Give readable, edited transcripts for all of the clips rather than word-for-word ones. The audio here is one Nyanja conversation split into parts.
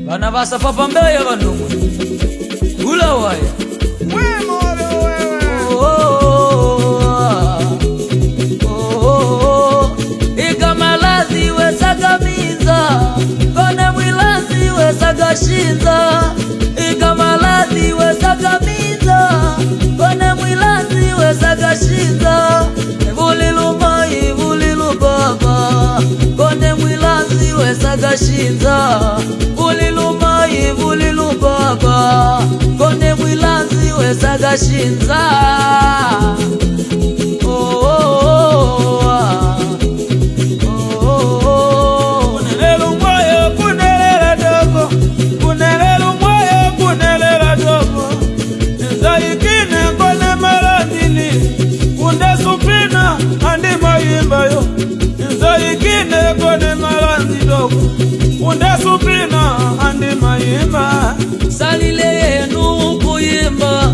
Bana basa papa mbeye bandugu Gula waya Ika malazi we sagamiza Kone mwilazi we sagashinza Ika malazi we sagamiza Kone mwilazi we sagashinza Vulilu mai vulilu baba Kone mwilazi we sagashinza Vulilu mai vulilu baba Kone mwilazi we sagashinza Unde supina andi mayimba Salile yenu kuyimba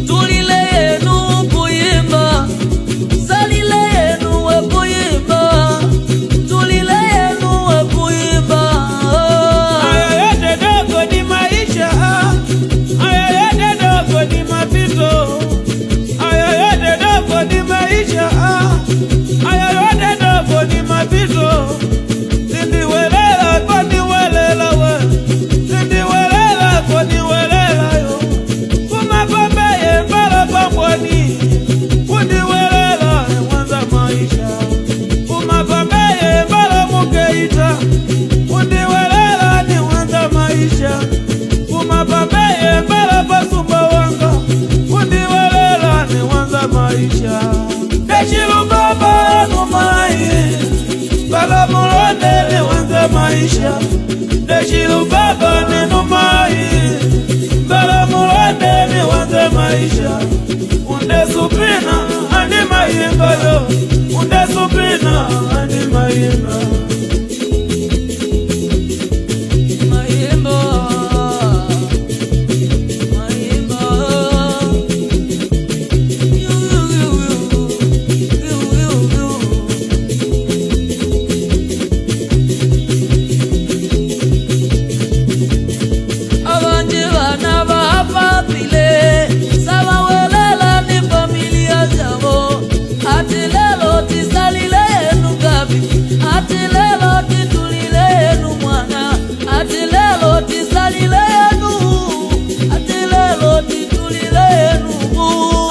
Tulile yenu kuyimba Salile yenu we kuyimba Tulile yenu we kuyimba Aya yete dogo di maisha Aya yete dogo di mapito Aya yete dogo di maisha Aya yete dogo di mapito Deshilu baba numai Bala mulone ni wanza maisha Deshilu baba ni numai Bala mulone ni wanza maisha Unde supina andi mayimba yo Unde supina andi mayimba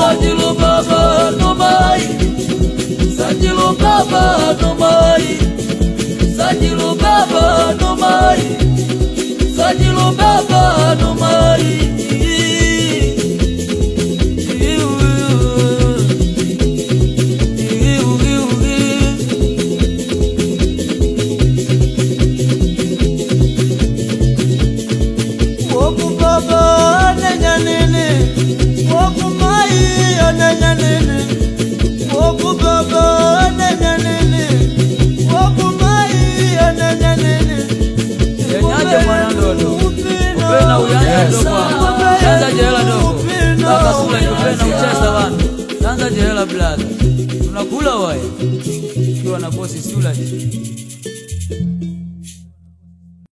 Sajilu baba numai Sajilu baba numai Sajilu baba numai Sajilu baba numai Woku baba nenya nini Woku mai nenya nini Woku baba nenya nini Woku mai nenya nini Yenyaje mwana ndodo Upena uyanja dogo Tanza jela dogo Baka sula upena uchesa wanu Tanza jela blaza Tunakula waya Kiwa na bosi sula